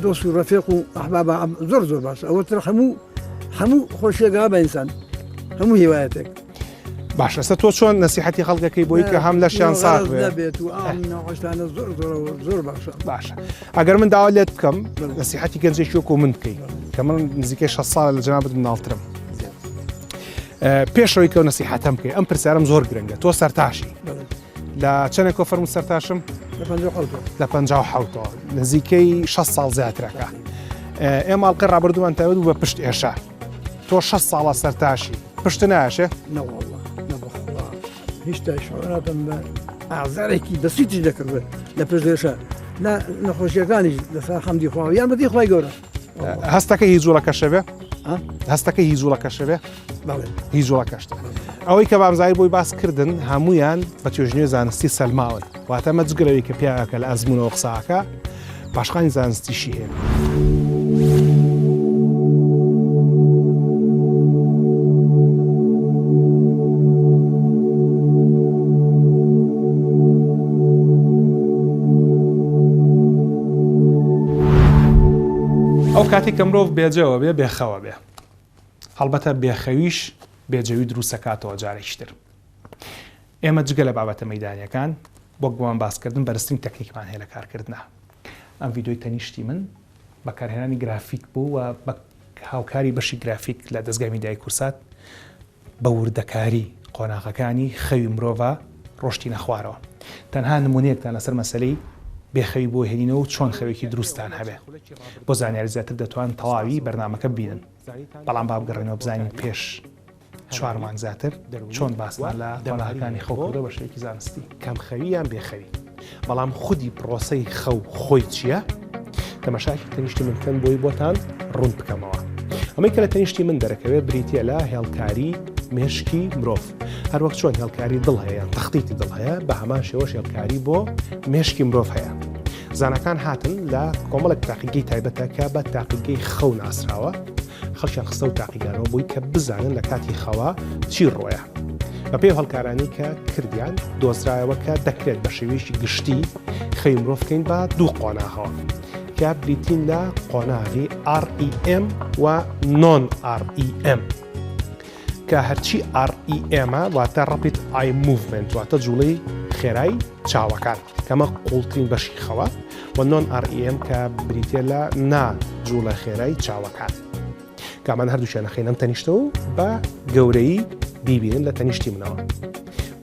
دۆست و ڕەفێق و ئەحباب زۆر باشە ئەوەتر هەموو خۆشیێگا بە ئینسان هەموو هیوایەتێک باش ئەستا تۆ چۆن نەسیحەتی خەڵکەکەی بۆی کە هەم لەشیان ساغ بێت و ئاشتانە زۆر باشە ئەگەر من داوا لێت بکەم نەسیحەتی گەنجێکی وەکو من بکەی کە من نزیکەی 6 ساڵە لە جەنابەت مناڵترم پێشەوەی کە نەسیحەتەم بکەی ئەم پرسیارم زۆر گرنگە تۆ سەرتاشی لە چەندێک کۆ فەرموو سەرتاشم لە 57 نزیکەی 6 ساڵ زیاترەکە ئێمە ئەڵقەی ڕابردوومان تەوێت بوو بە پشت ئێشە تۆ 6 ساڵە سەرتاشی پشت نایشێ؟ هیچ شعوراتم بە ئازارێکی بەسیتیش دەکردێت لە پشت ئێشە نەخۆشیەکانیش لەسەر حەمدی خوا یان بەدی خوای گەورە هەستەکە هیچ جوڵەکەشە بێ؟ هەستەکە هیچ جوڵەکەشە بێ؟ هیچ جوڵەکەشتە ئەوەی کە بامزایی بۆی باسکردن هەمویان بە توێژنەوەی زانستی سەلماون واتە مەجگرەوەی کە پیاوەکە لە ئەزمونەوە قساکە باشقانی زانستیشی هەیە ئەو کاتێک کە مرۆڤ بێجەوە بێ بێخەوە بێ هەڵبەتە بێخەویش بێجەوی دروستەکاتەوە جارێکتر ئێمە جگە لە بابەتە مەیدانیەکان بۆ گومان باسکردن بەرزترین تەکنیکمان هەیە لە کارکردنە ئەم ڤیدۆی تەنیشتی من بەکارهێنانی گرافیک بوو و بە هاوکاری بەشی گرافیک لە دەستگای میدیای کورسات بە وردەکاری قۆناغەکانی خەوی مرۆڤە ڕۆشتی نەخوارەوە تەنها نمونەیەکتان لەسەر مەسەلەی بێخەوی بۆ هێنینەوە و چۆن خەوێکی دروستان هەبێ بۆ زانیاری زیاتر دەتوان تەواوی بەرنامەکە ببینن بەڵام با بگەڕێنەوە بزانین پێش 4 مانگ زیاتر چۆن باسمان لە قۆناغەکانی خەوکردە بە شێوەیەکی زانستی کەم خەوی یان بێخەوی بەڵام خودی پرۆسەی خەو خۆی چییە؟ تەماشاکی تەنیشتی من کەم بۆی بۆتان ڕوون بکەمەوە ئەمەی کە لە تەنیشتی من دەرەکەوێت بریتە لە هێڵکاری مێشکی مرۆڤ هەروەک چۆن هێڵکاری دڵ هەیە تەختیتی دڵ هەیە بە هەمان شێوەش هێڵکاری بۆ مێشکی مرۆڤ هەیە زانەکان هاتن لە کۆمەڵێک تاقیگەی تایبەتە کە بە تاقیگەی خەو ناسراوە خەڵکیان خستە و تاقیگانەوە بووی کە بزانن لە کاتی خەوا چی ڕۆیە بە پێی هەڵکارانی کە کردیان دۆزرایەوە کە دەکرێت بە شێوەیەکی گشتی خەوی مرۆڤ بکەین بە دوو قۆناغەوە کە بریتین لە قۆناغی REM و non-REM کە هەرچی REM واتە Rapid Eye Movement واتە جوڵەی خێرای چاوەکان کەمە قوڵترین بەشی خەوە و non-REM کە بریتە لە جوڵە خێرای چاوەکان کامان هەردووشیان نەخێنم تەنیشتەوە بە گەورەی بیبینن لە تەنیشتی منەوە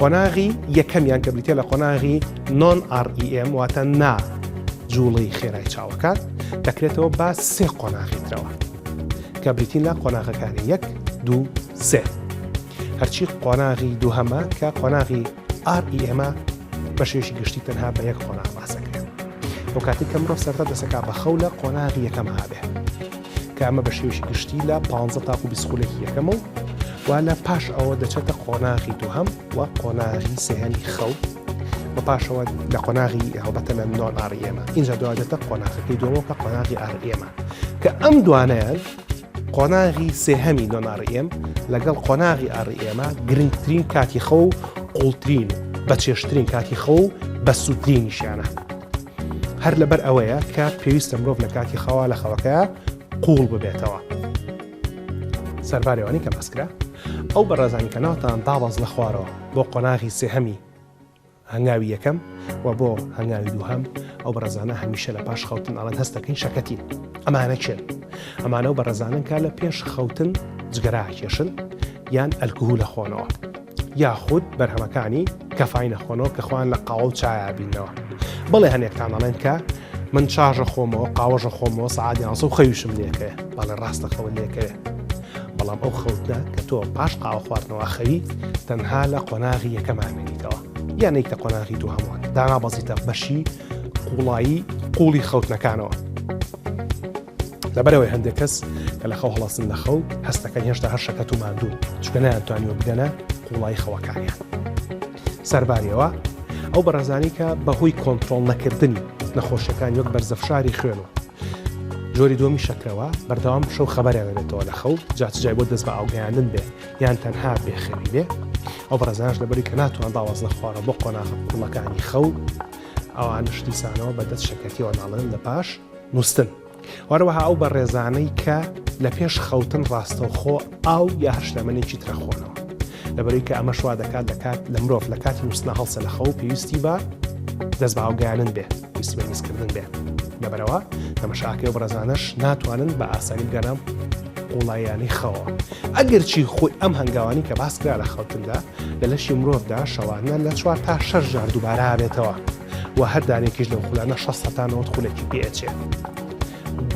قۆناغی یەکەمیان کە بریتە لە قۆناغی non-REM واتە جوڵەی خێرای چاوەکان دەکرێتەوە بە 3 قۆناغی ترەوە کە بریتین لە قۆناغەکانی 1 2 3 هەرچی قۆناغی دووهەمە کە قۆناغی REM بە شێوەیەکی گشتی تەنها بە 1 قۆناغ بۆ کاتی کە مرۆڤ سەرتا دەسەکا بە خەو لە قۆناغی یەکەم هابێ کە ئەمە بە شێوشی گشتی لە 15 تاکو 20 خولێکی یەکەمە و لە پاش ئەوە دەچێتە قۆناغی دووهەم و قۆناغی سێهەمی خەو و پاشەوە لە قۆناغی هەڵبەتە لە نۆن ئاڕئێمە اینجا دوادێتە قۆناغەکەی دووەمە کە قۆناغی ئاڕئێمە کە ئەم دوانەیان قۆناغی سێهەمی نۆن ئاڕئێم لەگەڵ قۆناغی ئاڕئێمە گرنگترین کاتی خەو و قوڵترین بە چێشترین کاتی خەو و بە سوودترینیشیانە هەر لەبەر ئەوەیە کە پێویستە مرۆڤ لە کاتی خەوا لە خەوەکەیە قوڵ ببێتەوە سەربارەوانی کە بەسکرا ئەو بەڕێزانی کە ناوتان داوەز لە خوارەوە بۆ قۆناغی سێهەمی هەنگاوی یەکەم و بۆ هەنگاوی دووهەم ئەو بەڕێزانە هەمیشە لە پاش خەوتن ئەڵەن هەستەکەین شەکەتین ئەمانە چێن ئەمانە و بەڕێزانن کە لە پێش خەوتن جگەراکێشن یان ئەلکوهۆل لە خۆنەوە یاخود بەرهەمەکانی کەفاین نەخۆنەوە کە خۆیان لە قاوە و چایە بینەوە بەڵێ هەنێکتان ئەڵێن کە من چاژە خۆمەوە قاوەژە خۆمەوە سەعاتی 11 و خەویشم لێکەیە بەڵێ ڕاستە خەوە لێکەیە بەڵام ئەو خەوتە کە تۆ پاش قاوە خواردنەوە خەوی تەنها لە قۆناغی یەکەمان بینیتەوە یان یەکتە قۆناغی دووهەمووان دانابەزیتە بەشی قوڵایی قوڵی خەوتنەکانەوە لەبەرەوەی هەندێک کەس کە لە خەو هەڵەسن لە خەو هەستەکەن هێشتا هەر شەکەت و ماندوو چکە نەیانتوانیوە بگەنە قوڵایی خەوەکانیان سەرباریەوە ئەو بەڕێزانی کە بەهۆی کۆنتڕۆڵ نەکردنی نەخۆشیەکان وەک بەرزەفشاری خوێن و جۆری دووەمی شەکرەوە بەردەوام شەو خەبەریان دەبێتەوە لە خەو جای بۆ دەست بە ئاوگەیاندن بێ یان تەنها بێخەوی بێ ئەو بەڕێزانش لەبەری کە ناتوان داواز نەخوارە بۆ قۆناغ کوڵەکانی خەو ئەوانش دیسانەوە بەدەست شەکەتیەوە ناڵێن لە پاش نووسن وەروەها ئەو بەڕێزانەی کە لە پێش خەوتن ڕاستەوخۆ ئاو یا هەر شتەمەنێکی ترەخۆنەوە لەبەری کە ئەمە شوا دەکات لە مرۆڤ لە کاتی نووسنە هەڵسە لە خەو پێویستی بە دەست بە ئاوگەیاندن بێ پێویستی بە میزکردن بێ لەبەرەوە تەماشاکەی و بەڕێزانەش ناتوانن بە ئاسانی بگەنە قوڵاییانی خەوە ئەگەر چی خۆی ئەم هەنگاوانی کە باسکرا لە خەوتندا لە لەشی مرۆڤدا شەوانە لە 4 تا 6 جار دووبارە هابێتەوە و هەر دانێکیش لەو خولانە 6 تا 90 خولێکی پێچێت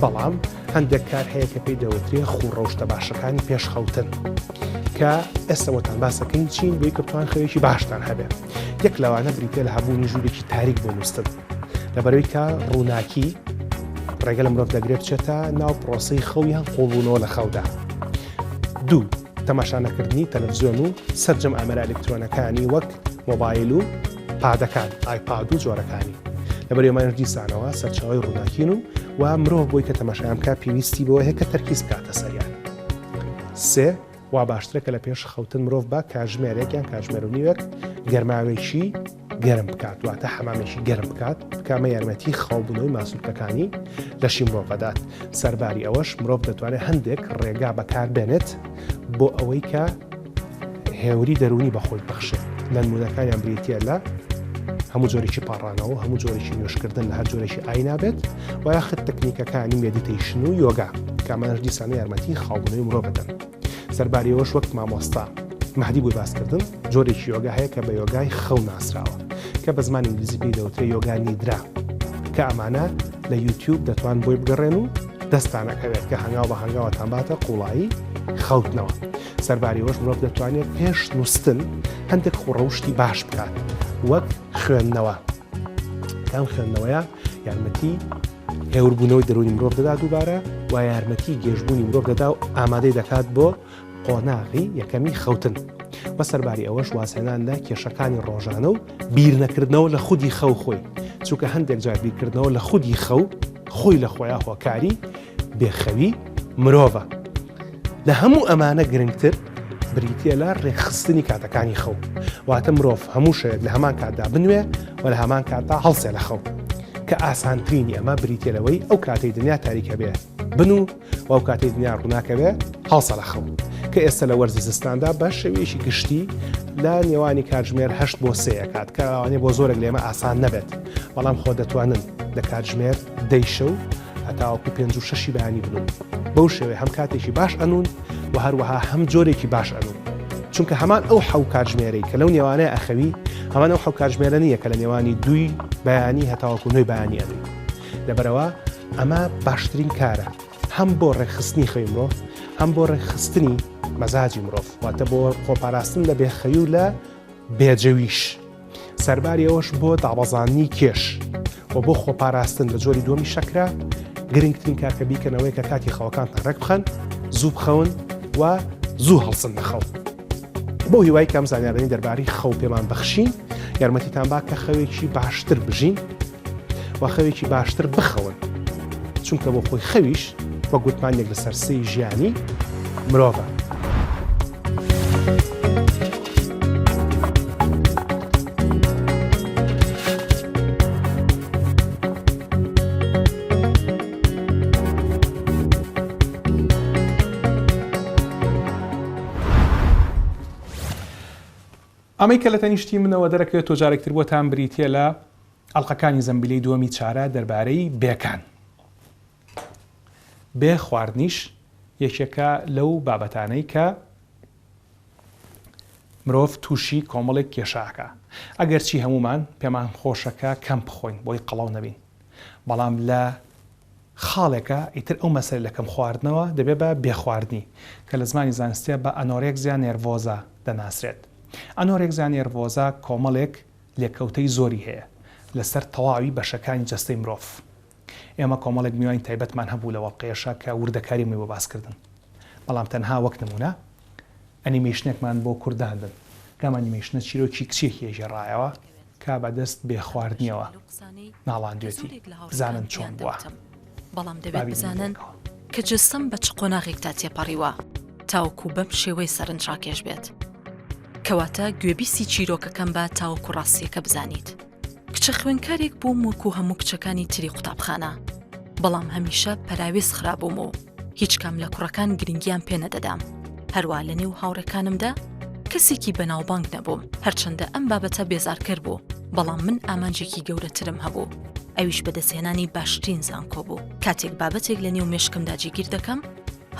بەڵام هەندێک کار هەیە کە پێی دەوترێ خوڕەوشتە باشەکانی پێش خەوتن کە ئێستاوەتان باسەکەین چین بۆی کە بتوان خەوێکی باشتان هەبێ یەک لەوانە بریتێ لە هەبوونی ژوورێکی تاریک بۆ نووسن لەبەرەوەی کە ڕووناکی ڕێگە لە مرۆڤ دەگرێت بچێتە ناو پرۆسەی خەویان قوڵبوونەوە لە خەودا دوو تەماشانەکردنی تەلەڤیزیۆن و سەرجەم ئامێرە ئەلکترۆنەکانی وەک مۆبایل و پادەکان ئایپاد و جۆرەکانی لەبەر ئێمانش دیسانەوە سەرچاوی ڕووناکین و مرۆڤ بۆی کە تەماشایان بکات پێویستی بەوە هەیە کە تەرکیز بکاتە سەریان سێ وا باشترە کە لە پێش خەوتن مرۆڤ بە کاتژمێرێک یان کاتژمێر و نیوەک گەرماوێکی گەرم بکات واتە حەمامێکی گەرم بکات بکامە یارمەتی خەوبوونەوەی ماسوولکەکانی لەشی مرۆڤەدات سەرباری ئەوەش مرۆڤ دەتوانێت هەندێک ڕێگا بەکاربێنێت بۆ ئەوەی کە هێوری دەرونی بەخۆی بەخشێت لە نمونەکانیان بریتە لە هەموو جۆرێکی پاڕانەوە هەموو جۆرێکی نوێشکردن لە هەر جۆرێکی ئاینابێت و یاخت تەکنیکەکانی مێدیتەیشن و یۆگا کامانش دیسانە یارمەتی خەوبوونەوەی مرۆڤ بدەن سەرباریەوەش وەک مامۆستا مەهدی بۆی باسکردن جۆرێکی یۆگا هەیە کە بە یۆگای خەو ناسراوە کە بە زمانی ئینگلیزی پێی دەوترێت یۆگا نیدرا کە ئەمانە لە یوتیوب دەتوان بۆی بگەڕێن و دەستانەکەوێت کە هەنگاو بە هەنگاوەتان باتە قوڵایی خەوتنەوە سەرباریەوەش مرۆڤ دەتوانێت پێش نووسن هەندێک خوڕەوشتی باش بکات وەک خوێندنەوە کام خوێندنەوەیە یارمەتی هێوربوونەوەی دەرونی مرۆڤ دەدا دووبارە و یارمەتی گێژبوونی مرۆڤ دەدا و ئامادەی دەکات بۆ قۆناغی یەکەمی خەوتن بە سەرباری ئەوەش واسێنان لە کێشەکانی ڕۆژانە و بیرنەکردنەوە لە خودی خەو خۆی چونکە هەندێک جار بیرکردنەوە لە خودی خەو خۆی لە خۆیان هۆکاری بێخەوی مرۆڤە لە هەموو ئەمانە گرنگتر بریتە لە ڕێخستنی کاتەکانی خەو واتە مرۆڤ هەموو شەیەک لە هەمان کاتدا بنوێ و لە هەمان کاتدا هەڵسێ لە خەو کە ئاسانترینی ئەمە بریتە لەوەی ئەو کاتەی دنیا تاریکە بێ بن و ئەو کاتەی دنیا ڕووناکە بێ هەڵسە لە خەو کە ئێستا لە وەرزی زستاندا بە شێوەیەکی گشتی لە نێوانی کاتژمێر 8 بۆ 3 کات کە ئەوانەیە بۆ زۆرێک لێمە ئاسان نەبێت بەڵام خۆ دەتوانن لە کاتژمێر 10 شەو هەتاوەکو 5 و 6 بەیانی بنون بەو شێوەیە هەم کاتێکی باش ئەنون و هەروەها هەم جۆرێکی باش ئەنون چونکە هەمان ئەو حەو کاتژمێرەی کە لەو نێوانەیە ئەخەوی هەمان ئەو حەو کاتژمێرە نییە کە لە نێوانی 2 بەیانی هەتاوەکو 9 بەیانی ئەدەین لەبەرەوە ئەمە باشترین کارە هەم بۆ ڕێخستنی خەوی مرۆڤ هەم بۆ ڕێخستنی مەزاجی مرۆڤ واتە بۆ خۆپاراستن لە بێخەوی و لە بێجەویش سەرباری ئەوەش بۆ دابەزانی کێش و بۆ خۆپاراستن لە جۆری دووەمی شەکرا گرنگترین کار کە بیکەنەوەی کە کاتی خەوەکانتان ڕێک بخەن زوو بخەون و زوو هەڵسن نەخەو بۆ هیوای کەم زانیاردنی دەربارەی خەو پێمان بەخشین یارمەتیتان با کە خەوێکی باشتر بژین و خەوێکی باشتر بخەون چونکە بۆ خۆی خەویش وە گوتمانێک لە سەرسەی ژیانی مرۆڤە. ئەمەی کە لە تەنیشتی منەوە دەرەکەوێت تۆ جارێکتر بۆتان بریتە لە ئەڵلقەکانی زەمبیلەی دووەمی چارە دەربارەی بێکان. بێ خواردنیش یەکێکە لەو بابەتانەی کە مرۆڤ تووشی کۆمەڵێک کێشاکە. ئەگەرچی هەمومان پێمان خۆشەکە کەم بخۆین بۆی قەڵاو نەبین، بەڵام لە خاڵێکە ئیتر ئەو مەسەر لە کەم خواردنەوە دەبێت بە بێخواردنی کە لە زمانی زانستیە بە ئەنۆرێکزیا نێرڤۆزا دەناسرێت. ئەنۆرێکزیا نێرڤۆزا کۆمەڵێک لێکەوتەی زۆری هەیە لەسەر تەواوی بەشەکانی جەستەی مرۆڤ. ئێمە کۆمەڵێک میوانی تایبەتمان هەبوو لە وەڵقەیەشە کە وردەکاری بۆ باسکردن، بەڵام تەنها وەک نمونە ئەنیمێشنێکمان بۆ کورداندن کەم ئەنیمێشنە چیرۆکی کچێکی ژێڕایەوە کە بەدەست بێخواردنیەوە ناڵاندوێتی بزانن چۆن بووە. بەڵام دەبێت بزانن کە جستم بە چ قۆناغێکدا تێپەڕیوە تاوەکو بەم شێوەی سەرنجڕاکێش بێت، کەواتە گوێبیستی چیرۆکەکەم بە تاوەکو ڕاستیەکە بزانیت. کچە خوێنکارێک بووم وەکو هەموو کچەکانی تری قوتابخانە، بەڵام هەمیشە پەراوێز خرابووم و هیچ کام لە کوڕەکان گرنگیان پێ نەدەدام. هەروە لە نێو هاوڕێکانمدا کەسێکی بەناوبانگ نەبووم، هەرچەندە ئەم بابەتە بێزارکەر بوو، بەڵام من ئامانجێکی گەورەترم هەبوو، ئەویش بەدەستهێنانی باشترین زانکۆ بوو. کاتێک بابەتێک لە نێو مێشکمدا جێگیر دەکەم،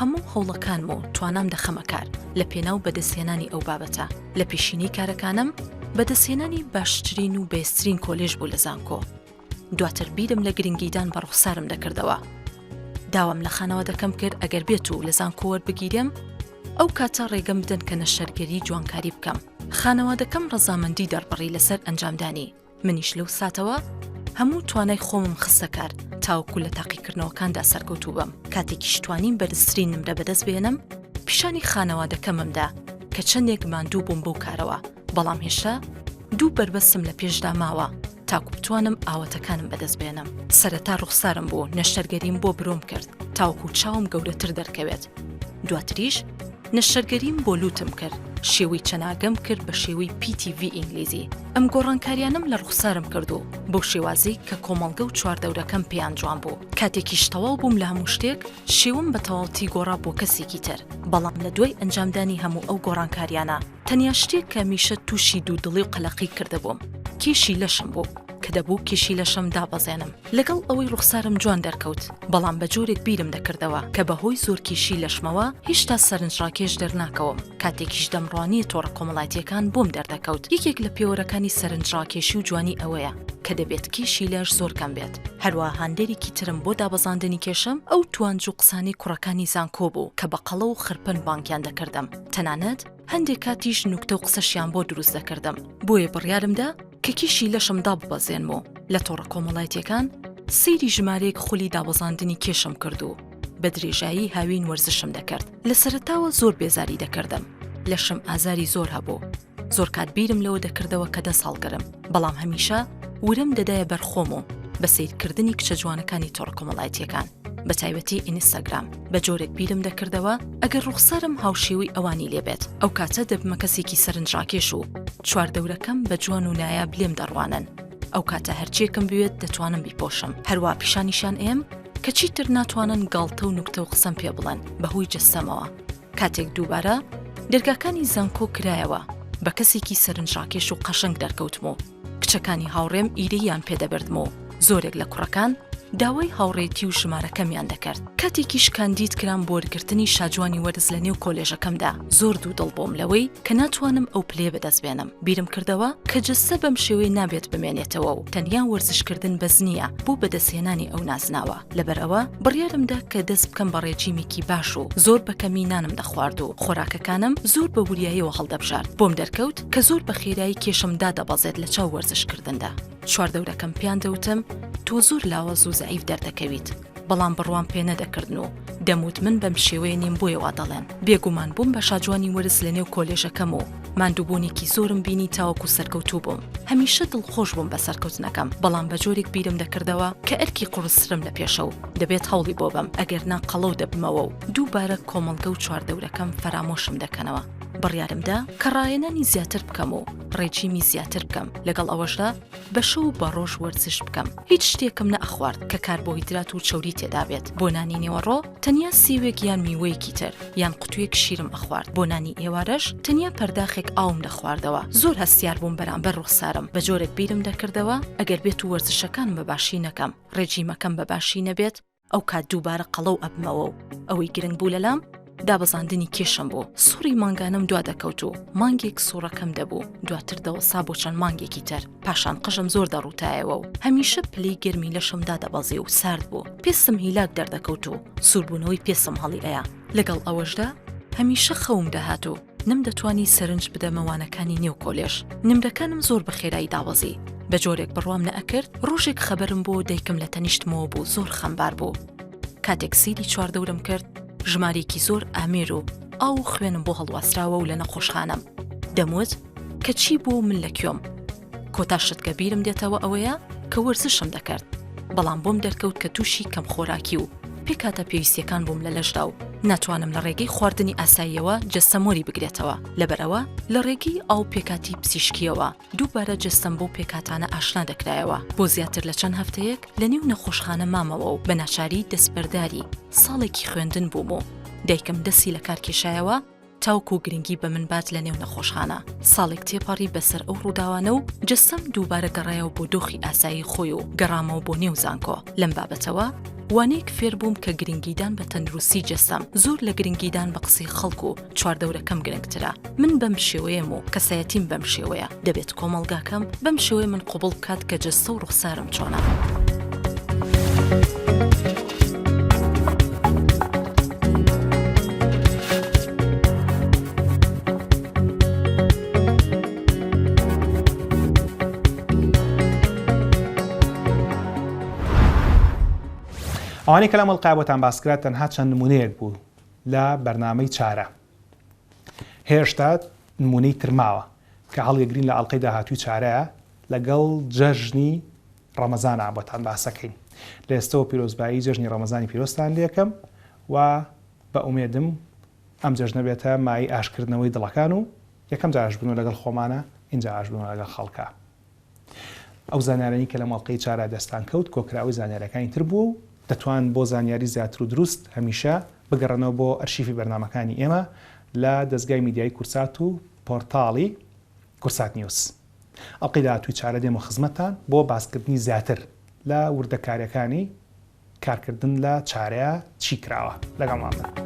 هەموو هەوڵەکانم و توانام دەخەمە کار لە پێناو بەدەستهێنانی ئەو بابەتە. لە پێشینی کارەکانم بەدەستهێنانی باشترین و بێسترین کۆلێژ بوو لە زانکۆ. دواتر بیرم لە گرنگیدان بە ڕوخسارم دەکردەوە. داوام لە خانەوە دەکەم کرد ئەگەر بێت و لە زانکۆ وەربگیرێم ئەو کاتە ڕێگەم بدەن کە نەشەرگەری جوانکاری بکەم. خانەوادەکەم ڕەزامەندی دەربڕی لەسەر ئەنجامدانی. منیش لەو ساتەوە هەموو توانای خۆمم خستە کار تاوەکو لە تاقیکردنەوەکاندا سەرکەوتوو بم. کاتێکیش توانیم بەرزترینم لە بەدەست بێنم پیشانی خانەوادەکەممدا کە چەندێک ماندوو بووم بەو کارەوە، بەڵام هێشتا دوو بربەسم لە پێشدا ماوە تاکو بتوانم ئاوەتەکانم بەدەست بێنم. سەرەتا ڕوخسارم بوو نەشتەرگەریم بۆ برۆم کرد تاوەکو چاوم گەورەتر دەرکەوێت. دواتریش نەشتەرگەریم بۆ لوتم کرد، شێوەی چەناگەم کرد بە شێوەی PTV ئینگلیزی. ئەم گۆڕانکاریانم لە ڕوخسارم کردو بەو شێوازی کە کۆمەڵگە و چواردەورەکەم پێیان جوان بوو. کاتێکیش تەواو بووم لە هەموو شتێک شێوم بە تەواوەتی گۆڕا بۆ کەسێکی تر، بەڵام لە دوای ئەنجامدانی هەموو ئەو گۆڕانکاریانە تەنیا شتێک کە میشە تووشی دوودڵی و قەلەقی کردەبووم کێشی لەشم بوو کە دەبوو کێشی لەشم دابەزێنم. لەگەڵ ئەوەی ڕوخسارم جوان دەرکەوت، بەڵام بە جۆرێک بیرم دەکردەوە کە بەهۆی زۆر کێشی لەشمەوە هێشتا سەرنجڕاکێش دەرناکەوم. کاتێکیش دەمڕوانی تۆڕە کۆمەڵایەتیەکان بۆم دەردەکەوت. یەکێک لە پێوەرەکانی سەرنجڕاکێشی و جوانی ئەوەیە کە دەبێت کێشی لەش زۆر کەم بێت. هەروە هاندێرێکی ترم بۆ دابەزاندنی کێشم ئەو توانج و قسانی کوڕەکانی زانکۆ بوو کە بە قەڵە و خرپن بانکیان دەکردم. تەنانەت هەندێک کاتیش نوکتە و قسەشیان بۆ دروست دەکردم. بۆیە بڕیارمدا کە کێشی لەشم داببەزێنم و لە تۆڕە کۆمەڵایەتیەکان سەیری ژمارەیەک خولی دابەزاندنی کێشم کردو بە درێژایی هاوین وەرزشم دەکرد. لە سەرەتاوە زۆر بێزاری دەکردم، لەشم ئازاری زۆر هەبوو، زۆر کات بیرم لەوە دەکردەوە کە دەساڵگرم، بەڵام هەمیشە ورم دەدایە بەرخۆم و بە سیرکردنی کچە جوانەکانی تۆڕە کۆمەڵایەتیەکان بە تایبەتی ئینستاگرام بە جۆرێک بیرم دەکردەوە ئەگەر ڕوخسارم هاوشێوەی ئەوانی لێبێت ئەو کاتە دەبمە کەسێکی سەرنجڕاکێش و چواردەورەکەم بە جوان و نایاب لێم دەڕوانن. ئەو کاتە هەرچێکم بوێت دەتوانم بیپۆشم. هەروە پیشانیشان ئێم کە چیتر ناتوانن گاڵتە و نوکتە و قسەم پێ بڵێن بەهۆی جەستەمەوە. کاتێک دووبارە دەرگاکانی زانکۆ کرایەوە بە کەسێکی سەرنجڕاکێش و قەشنگ دەرکەوتم و کچەکانی هاوڕێم ئیرەیان پێدەبردم و زۆرێک لە کوڕەکان داوای هاوڕێتی و ژمارەکەمیان دەکرد. کاتێکیش کاندید کرام بۆ وەرگرتنی شاجوانی وەرز لە نێو کۆلێژەکەمدا زۆر دوودڵ بووم لەوەی کە ناتوانم ئەو پلێ بەدەست بێنم. بیرم کردەوە کە جەستە بەم شێوەی نابێت بمێنێتەوە و تەنیا وەرزشکردن بەز نییە بۆ بەدەستهێنانی ئەو نازناوە. لەبەرەوە بڕیارمدا کە دەست بکەم بە ڕێجیمێکی باش و زۆر بەکەمی نانم دەخوارد و خۆراکەکانم زۆر بە وریاییەوە هەڵدەبژارد. بۆم دەرکەوت کە زۆر بە خێرایی کێشم دادەبەزێت لە چاو وەرزشکردندا. چواردەورەکەم پیان دەوتم تۆ زۆر لاوەز و زەعیف دەردەکەویت بەڵام بڕوان پێ نەدەکردن و دەموت من بەم شێوەیە نیم بۆیەوە دەڵێن بێگومان بووم بە شاجوانی وەرز لە نێو کۆلێژەکەم و ماندووبوونێکی زۆرم بینی تاوەکو سەرکەوتوو بووم هەمیشە دڵخۆش بووم بە سەرکەوتنەکەم بەڵام بە جۆرێک بیرم دەکردەوە کە ئەرکی قورسرم لە پێشە و دەبێت هەوڵی بۆ بەم ئەگەرنا قەڵەو دەبمەوە و دووبارە کۆمەڵگە و چواردەورەکەم فەرامۆشم دەکەنەوە بڕیارمدا کە ڕایەنانی زیاتر بکەم و ڕێجیمی زیاتر بکەم لەگەڵ ئەوەشدا بە شەو بە ڕۆژ وەرزش بکەم هیچ شتێکم نەئەخوارد کە کاربۆهیدرات و چەوری تێدا بێت بۆ نانی نێوەڕۆ تەنیا سیوێک یان میوەیەکی تر یان قوتوویەک شیرم ئەخوارد بۆ نانی ئێوارەش تەنیا پەرداخێک ئاوم دەخواردەوە زۆر هەستیار بووم بەرامبەر ڕوخسارم بە جۆرێک بیرم دەکردەوە ئەگەر بێت و وەرزشەکانم بەباشی نەکەم ڕێجیمەکەم بەباشی نەبێت ئەو کات دووبارە قەڵەو ئەبمەوە و ئەوەی گرنگ بوو لەلام دابەزاندنی کێشم بوو سووری مانگانم دوا دەکەوت و مانگێک سوورەکەم دەبوو دواتر دەوەسا بۆ چەند مانگێکی تر پاشان قژم زۆر دەڕوتایەوە و هەمیشە پلەی گەرمی لەشمدا دەبەزێ و سارد بوو پێسم هیلاک دەردەکەوت و سووربوونەوەی پێسم هەڵی ئەیە لەگەڵ ئەوەشدا هەمیشە خەوم دەهات و نم دەتوانی سەرنج بدەمەوانەکانی نێو کۆلێژ نمرەکانم زۆر بە خێرایی داوەزی بە جۆرێک بڕوام نەئەکرد ڕۆژێک خەبەرم بۆ دایکم لە تەنیشتمەوە بوو زۆر خەمبار بوو کاتێک سیری چواردەورم کرد ژمارێکی زۆر ئامێر و ئاو خوێنم بۆ هەڵواسراوە و لە نەخۆشخانەم دەموت کە چی بوو من لە کوێم کۆتا شتکە بیرم دێتەوە ئەوەیە کە وەرزشم دەکرد بەڵام بۆم دەرکەوت کە تووشی کەم خۆراکی و پێکاتە پێویستیەکان بووم لە لەشدا و ناتوانم لە ڕێگەی خواردنی ئاساییەوە جەستەمۆری بگرێتەوە لەبەرەوە لە ڕێگەی ئاو پێکاتی پزیشکیەوە دووبارە جەستەم بۆ پێکاتانە ئاشنا دەکرایەوە بۆ زیاتر لە چەند هەفتەیەک لە نێو نەخۆشخانە مامەوە و بە ناچاری دەستبەرداری ساڵێکی خوێندن بووم و دایکم دەستی لە کار کێشایەوە تاوکو گرنگی بە من بات لە نێو نەخۆشخانە ساڵێک تێپەڕی بەسەر ئەو ڕووداوانە و جەستەم دووبارە گەڕایەوە بۆ دۆخی ئاسایی خۆی و گەڕامەوە بۆ نێو زانکۆ لەم بابەتەوە وانەیەک فێر بووم کە گرنگیدان بە تەندروستی جەستەم زۆر لە گرنگیدان بە قسەی خەڵکو و چواردەورەکەم گرنگترە من بەم شێوەیەم و کەسایەتیم بەم شێوەیە دەبێت کۆمەڵگاکەم بەم شێوەیە من قوبڵ بکات کە جەستە و ڕوخسارم چۆنە ئەوانەی کە لە مەڵقا بۆتان باسکرات تەنها چەند نمونەیەک بوو لە بەرنامەی چارە هێشتا نمونەی ترماوە کە هەڵیەگرین لە ئەڵلقەی داهاتووی چارەیە لەگەڵ جەژنی ڕەمەزانە بۆتان باسەکەین لە ئێستەوە پیرۆزبایی جەژنی ڕەمەزانی پیرۆستان لێکەم و بە ئومێدم ئەم جەژنە بێتە مای ئاشکردنەوەی دڵەکان و یەکەم جاش بنەوە لەگەڵ خۆمانە اینجا ئاش بنەوە لەگەڵ خەڵکە ئەو زانیارانی کە لە مەڵقەی چارە دەستان کەوت کۆکراوی زانیارەکانی تر بوو و دەتوان بۆ زانیاری زیاتر و دروست هەمیشە بگەڕنەوە بۆ ئەرشیفی بەرنامەکانی ئێمە لە دەستگای میدیای کورسات و پۆرتاڵی کورسات نیوز ئەڵلقەی داهاتووی چارە دێمە خزمەتتان بۆ باسکردنی زیاتر لە وردەکاریەکانی کارکردن لە چارەیە چی کراوە لەگەڵمان بن.